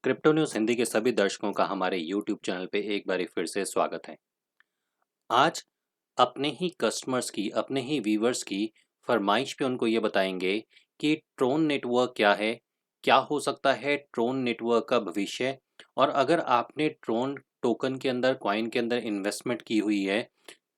Crypto news Hindi के सभी दर्शकों का हमारे यूट्यूब चैनल पे एक बारी फिर से स्वागत है। आज अपने ही कस्टमर्स की, अपने ही व्यूअर्स की फरमाइश पे उनको ये बताएंगे कि ट्रोन नेटवर्क क्या है, क्या हो सकता है ट्रोन नेटवर्क का भविष्य, और अगर आपने ट्रोन टोकन के अंदर, कॉइन के अंदर इन्वेस्टमेंट की हुई है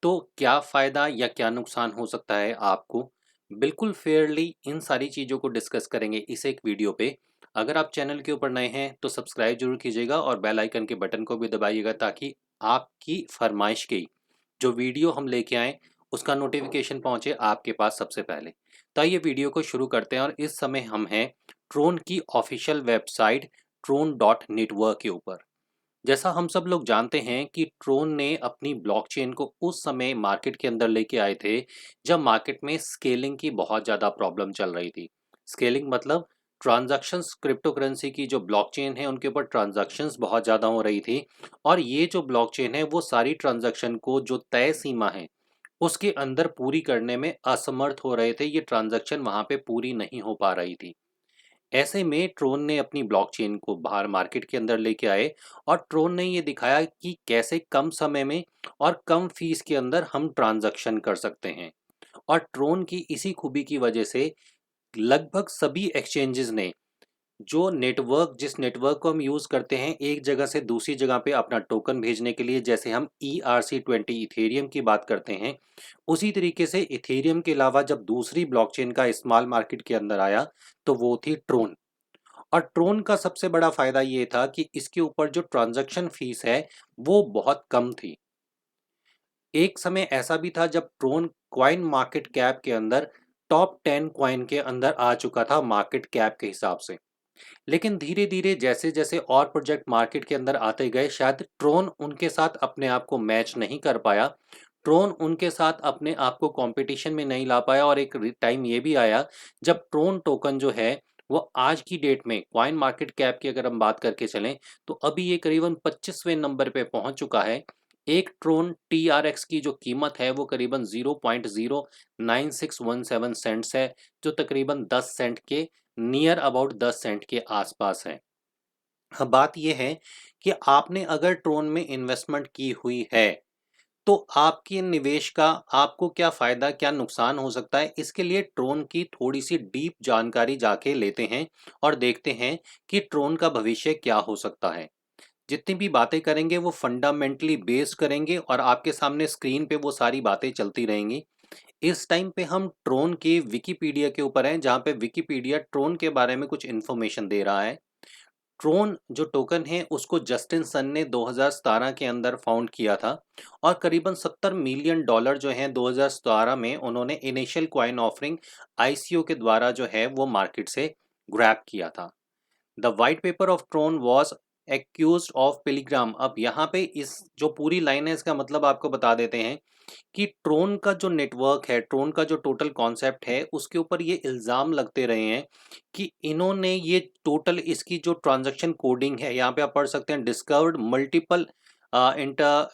तो क्या फ़ायदा या क्या नुकसान हो सकता है आपको। बिल्कुल फेयरली इन सारी चीज़ों को डिस्कस करेंगे इस एक वीडियो पे। अगर आप चैनल के ऊपर नए हैं तो सब्सक्राइब जरूर कीजिएगा और बेल आइकन के बटन को भी दबाइएगा ताकि आपकी फरमाइश की जो वीडियो हम लेके आएँ उसका नोटिफिकेशन पहुंचे आपके पास सबसे पहले। तो आइए वीडियो को शुरू करते हैं, और इस समय हम हैं ट्रोन की ऑफिशियल वेबसाइट tron.network के ऊपर। जैसा हम सब लोग जानते हैं कि ट्रोन ने अपनी ब्लॉकचेन को उस समय मार्केट के अंदर लेके आए थे जब मार्केट में स्केलिंग की बहुत ज़्यादा प्रॉब्लम चल रही थी। स्केलिंग मतलब ट्रांजैक्शंस, क्रिप्टो करेंसी की जो ब्लॉकचेन है उनके ऊपर ट्रांजैक्शंस बहुत ज़्यादा हो रही थी, और ये जो ब्लॉकचेन है वो सारी ट्रांजैक्शन को जो तय सीमा है उसके अंदर पूरी करने में असमर्थ हो रहे थे। ये ट्रांजैक्शन वहाँ पे पूरी नहीं हो पा रही थी। ऐसे में ट्रोन ने अपनी ब्लॉकचेन को बाहर मार्केट के अंदर लेके आए, और ट्रोन ने ये दिखाया कि कैसे कम समय में और कम फीस के अंदर हम ट्रांजैक्शन कर सकते हैं। और ट्रोन की इसी खूबी की वजह से लगभग सभी एक्सचेंजेस ने जो नेटवर्क, जिस नेटवर्क को हम यूज़ करते हैं एक जगह से दूसरी जगह पे अपना टोकन भेजने के लिए, जैसे हम ERC-20 इथेरियम की बात करते हैं, उसी तरीके से इथेरियम के अलावा जब दूसरी ब्लॉकचेन का इस्तेमाल मार्केट के अंदर आया तो वो थी ट्रोन। और ट्रोन का सबसे बड़ा फायदा ये था कि इसके ऊपर जो ट्रांजैक्शन फीस है वो बहुत कम थी। एक समय ऐसा भी था जब ट्रोन कॉइन मार्केट कैप के अंदर टॉप 10 कॉइन के अंदर आ चुका था मार्केट कैप के हिसाब से। लेकिन धीरे धीरे जैसे जैसे और प्रोजेक्ट मार्केट के अंदर आते गए, शायद ट्रोन उनके साथ अपने आप को मैच नहीं कर पाया। ट्रोन उनके साथ अपने आप को कंपटीशन में नहीं ला पाया, और एक टाइम ये भी आया जब ट्रोन टोकन जो है वो आज की डेट में कॉइन मार्केट कैप की अगर हम बात करके चलें तो अभी ये करीबन 25वें नंबर पे पहुंच चुका है। एक ट्रोन TRX की जो कीमत है वो करीबन 0.09617 सेंट्स है, जो तकरीबन 10 सेंट के नियर अबाउट 10 सेंट के आसपास है। अब बात यह है कि आपने अगर ट्रोन में इन्वेस्टमेंट की हुई है तो आपके निवेश का आपको क्या फायदा, क्या नुकसान हो सकता है, इसके लिए ट्रोन की थोड़ी सी डीप जानकारी जाके लेते हैं और देखते हैं कि ट्रोन का भविष्य क्या हो सकता है। जितनी भी बातें करेंगे वो फंडामेंटली बेस्ड करेंगे, और आपके सामने स्क्रीन पे वो सारी बातें चलती रहेंगी। इस टाइम पे हम ट्रोन के विकिपीडिया के ऊपर हैं, जहाँ पे विकिपीडिया ट्रोन के बारे में कुछ इन्फॉर्मेशन दे रहा है। ट्रोन जो टोकन है उसको जस्टिन सन ने 2017 के अंदर फाउंड किया था, और करीबन $70 मिलियन जो हैं 2017 में उन्होंने इनिशियल कॉइन ऑफरिंग ICO के द्वारा जो है वो मार्केट से ग्रैब किया था। The white paper of Tron was accuse of plagiarism. अब यहाँ पे इस जो पूरी लाइन है इसका मतलब आपको बता देते हैं कि ट्रोन का जो नेटवर्क है, ट्रोन का जो टोटल कॉन्सेप्ट है, उसके ऊपर ये इल्ज़ाम लगते रहे हैं कि इन्होंने ये टोटल इसकी जो ट्रांजैक्शन कोडिंग है, यहाँ पे आप पढ़ सकते हैं, discovered multiple inter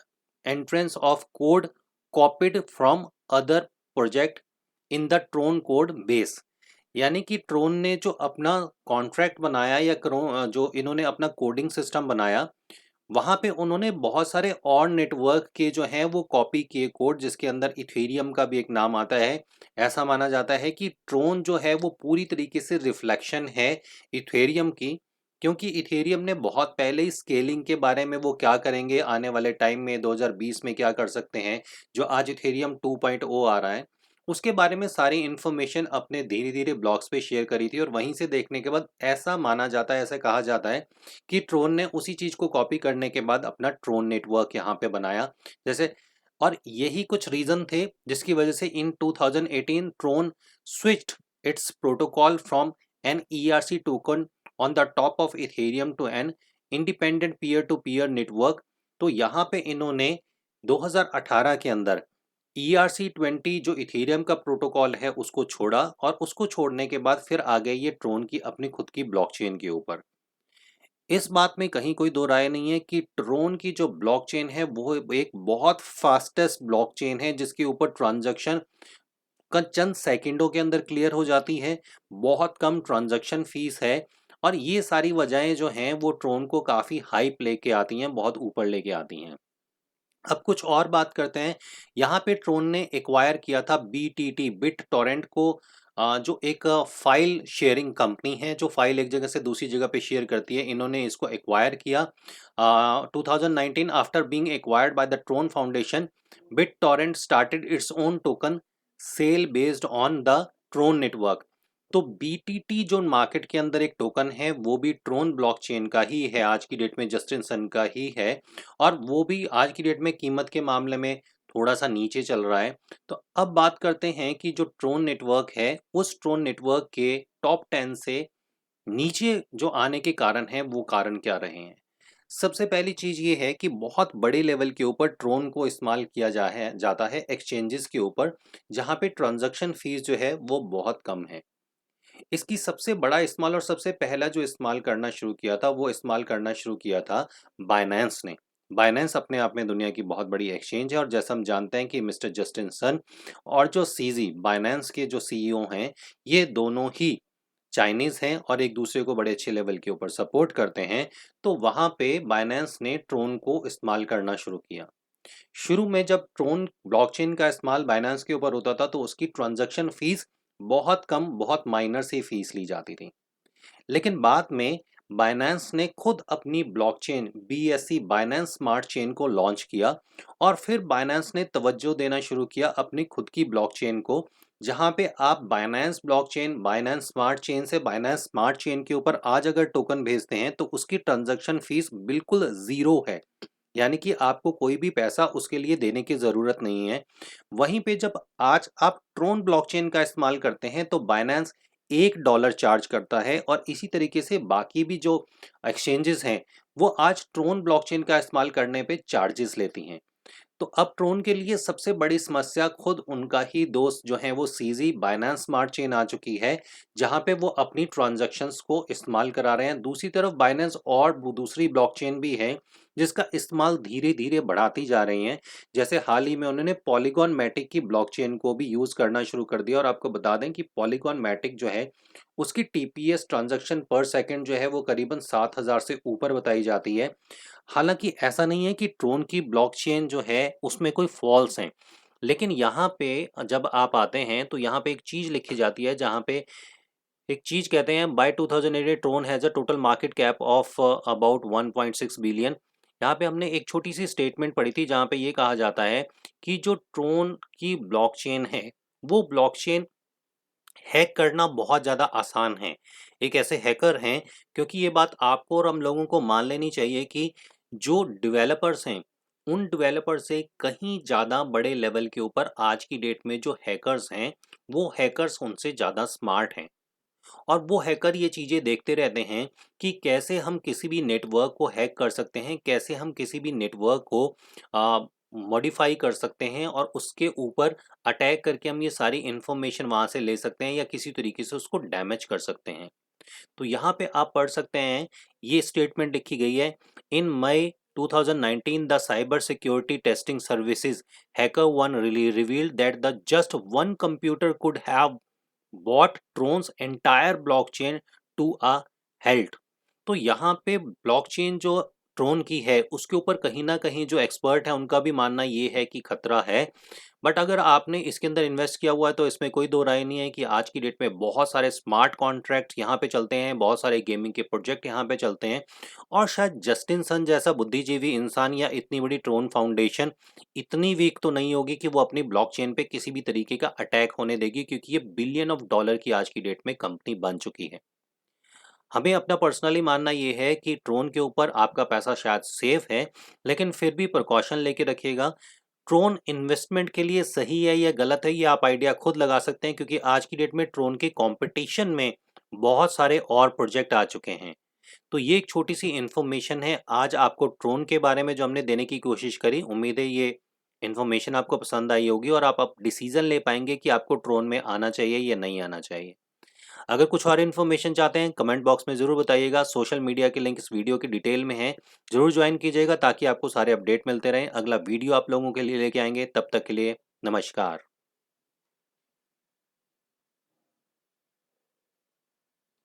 entrance of code copied from other project in the Tron code base. यानी कि ट्रोन ने जो अपना कॉन्ट्रैक्ट बनाया या जो इन्होंने अपना कोडिंग सिस्टम बनाया, वहाँ पे उन्होंने बहुत सारे और नेटवर्क के जो हैं वो कॉपी किए कोड, जिसके अंदर इथेरियम का भी एक नाम आता है। ऐसा माना जाता है कि ट्रोन जो है वो पूरी तरीके से रिफ्लेक्शन है इथेरियम की, क्योंकि इथेरियम ने बहुत पहले ही स्केलिंग के बारे में वो क्या करेंगे आने वाले टाइम में 2020 में क्या कर सकते हैं, जो आज इथेरियम 2.0 आ रहा है, उसके बारे में सारी इन्फॉर्मेशन अपने धीरे धीरे ब्लॉग्स पे शेयर करी थी। और वहीं से देखने के बाद ऐसा माना जाता है, ऐसा कहा जाता है कि ट्रोन ने उसी चीज़ को कॉपी करने के बाद अपना ट्रोन नेटवर्क यहाँ पे बनाया। जैसे, और यही कुछ रीज़न थे जिसकी वजह से in 2018 Tron switched its protocol from an ERC token on the top of Ethereum to an independent peer to peer network. तो यहाँ पे इन्होंने 2018 के अंदर ERC-20 जो इथेरियम का प्रोटोकॉल है उसको छोड़ा, और उसको छोड़ने के बाद फिर आ गए ये ट्रोन की अपनी खुद की ब्लॉकचेन के ऊपर। इस बात में कहीं कोई दो राय नहीं है कि ट्रोन की जो ब्लॉकचेन है वो एक बहुत फास्टेस्ट ब्लॉकचेन है, जिसके ऊपर ट्रांजैक्शन का चंद सेकंडों के अंदर क्लियर हो जाती है। बहुत कम ट्रांजैक्शन फीस है, और ये सारी वजहें जो हैं वो ट्रोन को काफ़ी हाइप लेके आती हैं, बहुत ऊपर लेके आती हैं। अब कुछ और बात करते हैं। यहाँ पे ट्रोन ने एक्वायर किया था बीटीटी, बिट टोरेंट को, जो एक फाइल शेयरिंग कंपनी है जो फाइल एक जगह से दूसरी जगह पे शेयर करती है। इन्होंने इसको एक्वायर किया 2019। After being acquired by the Tron foundation, BitTorrent started its own token sale based on the Tron network. तो बीटीटी जो मार्केट के अंदर एक टोकन है वो भी ट्रोन ब्लॉकचेन का ही है, आज की डेट में जस्टिन सन का ही है, और वो भी आज की डेट में कीमत के मामले में थोड़ा सा नीचे चल रहा है। तो अब बात करते हैं कि जो ट्रोन नेटवर्क है उस ट्रोन नेटवर्क के टॉप 10 से नीचे जो आने के कारण हैं वो कारण क्या रहे हैं। सबसे पहली चीज ये है कि बहुत बड़े लेवल के ऊपर ट्रोन को इस्तेमाल किया जाता है एक्सचेंजेस के ऊपर, जहाँ पे ट्रांजैक्शन फीस जो है वो बहुत कम है। इसकी सबसे बड़ा इस्तेमाल और सबसे पहला जो इस्तेमाल करना शुरू किया था वो इस्तेमाल करना शुरू किया था बाइनेंस ने। बाइनेंस अपने आप में दुनिया की बहुत बड़ी एक्सचेंज है, और जैसा हम जानते हैं कि मिस्टर जस्टिन सन और जो सीजी बाइनेंस के जो सीईओ हैं, ये दोनों ही चाइनीज हैं और एक दूसरे को बड़े अच्छे लेवल के ऊपर सपोर्ट करते हैं। तो वहाँ पे बाइनेंस ने ट्रोन को इस्तेमाल करना शुरू किया। शुरू में जब ट्रोन ब्लॉकचेन का इस्तेमाल बाइनेंस के ऊपर होता था तो उसकी ट्रांजैक्शन फीस बहुत कम, बहुत माइनर सी फीस ली जाती थी। लेकिन बाद में बाइनेंस ने खुद अपनी blockchain BSc Binance smart chain को लॉन्च किया, और फिर बाइनेंस ने तवज्जो देना शुरू किया अपनी खुद की ब्लॉकचेन को, जहां पे आप Binance blockchain, Binance smart chain से बाइनेंस स्मार्ट चेन के ऊपर आज अगर टोकन भेजते हैं तो उसकी ट्रांजैक्शन फीस बिल्कुल ज़ीरो है। यानी कि आपको कोई भी पैसा उसके लिए देने की ज़रूरत नहीं है। वहीं पे जब आज आप ट्रोन ब्लॉकचेन का इस्तेमाल करते हैं तो बाइनेंस $1 चार्ज करता है, और इसी तरीके से बाकी भी जो एक्सचेंजेस हैं वो आज ट्रोन ब्लॉकचेन का इस्तेमाल करने पे चार्जेस लेती हैं। तो अब ट्रोन के लिए सबसे बड़ी समस्या खुद उनका ही दोस्त जो है वो सीजी बाइनेंस स्मार्ट चेन आ चुकी है, जहां पे वो अपनी ट्रांजैक्शंस को इस्तेमाल करा रहे हैं। दूसरी तरफ बाइनेंस और दूसरी ब्लॉकचेन भी है जिसका इस्तेमाल धीरे धीरे बढ़ाती जा रही हैं। जैसे हाल ही में उन्होंने पॉलीगॉन मैटिक की ब्लॉकचेन को भी यूज़ करना शुरू कर दिया, और आपको बता दें कि पॉलीगॉन मैटिक जो है उसकी टीपीएस ट्रांजैक्शन पर सेकंड जो है वो करीबन 7000 से ऊपर बताई जाती है। हालांकि ऐसा नहीं है कि ट्रोन की ब्लॉकचेन जो है उसमें कोई फॉल्स हैं, लेकिन यहाँ पे जब आप आते हैं तो यहाँ पे एक चीज़ लिखी जाती है, जहाँ पे एक चीज़ कहते हैं by 2008 Tron has a total market cap of about 1.6 billion. यहाँ पे हमने एक छोटी सी स्टेटमेंट पढ़ी थी जहाँ पे ये कहा जाता है कि जो ट्रोन की ब्लॉकचेन है वो ब्लॉकचेन हैक करना बहुत ज़्यादा आसान है। एक ऐसे हैकर हैं, क्योंकि ये बात आपको और हम लोगों को मान लेनी चाहिए कि जो डेवलपर्स हैं, उन डेवलपर से कहीं ज़्यादा बड़े लेवल के ऊपर आज की डेट में जो हैकर्स हैं, वो हैकर्स उनसे ज़्यादा स्मार्ट हैं। और वो हैकर ये चीज़ें देखते रहते हैं कि कैसे हम किसी भी नेटवर्क को हैक कर सकते हैं, कैसे हम किसी भी नेटवर्क को मॉडिफाई कर सकते हैं और उसके ऊपर अटैक करके हम ये सारी इन्फॉर्मेशन वहाँ से ले सकते हैं या किसी तरीके से उसको डैमेज कर सकते हैं। तो यहाँ पे आप पढ़ सकते हैं, ये स्टेटमेंट लिखी गई है। इन मई 2019 the cyber security testing services HackerOne revealed that the just one computer could have bought Tron's entire blockchain to a halt। तो यहाँ पे ब्लॉकचेन जो ट्रोन की है उसके ऊपर कहीं ना कहीं जो एक्सपर्ट है उनका भी मानना ये है कि खतरा है। बट अगर आपने इसके अंदर इन्वेस्ट किया हुआ है तो इसमें कोई दो राय नहीं है कि आज की डेट में बहुत सारे स्मार्ट कॉन्ट्रैक्ट यहाँ पे चलते हैं, बहुत सारे गेमिंग के प्रोजेक्ट यहाँ पे चलते हैं, और शायद जस्टिन सन जैसा बुद्धिजीवी इंसान या इतनी बड़ी ट्रोन फाउंडेशन इतनी वीक तो नहीं होगी कि वो अपनी ब्लॉकचेन पे किसी भी तरीके का अटैक होने देगी, क्योंकि ये बिलियन ऑफ डॉलर की आज की डेट में कंपनी बन चुकी है। हमें अपना पर्सनली मानना ये है कि ट्रोन के ऊपर आपका पैसा शायद सेफ है, लेकिन फिर भी प्रिकॉशन लेके रखिएगा। ट्रोन इन्वेस्टमेंट के लिए सही है या गलत है ये आप आइडिया खुद लगा सकते हैं, क्योंकि आज की डेट में ट्रोन के कंपटीशन में बहुत सारे और प्रोजेक्ट आ चुके हैं। तो ये एक छोटी सी इन्फॉर्मेशन है आज आपको ट्रोन के बारे में जो हमने देने की कोशिश करी। उम्मीद है ये इन्फॉर्मेशन आपको पसंद आई होगी और आप अब डिसीजन ले पाएंगे कि आपको ट्रोन में आना चाहिए या नहीं आना चाहिए। अगर कुछ और इन्फॉर्मेशन चाहते हैं कमेंट बॉक्स में ज़रूर बताइएगा। सोशल मीडिया के लिंक इस वीडियो की डिटेल में है, ज़रूर ज्वाइन कीजिएगा ताकि आपको सारे अपडेट मिलते रहें। अगला वीडियो आप लोगों के लिए लेके आएंगे, तब तक के लिए नमस्कार।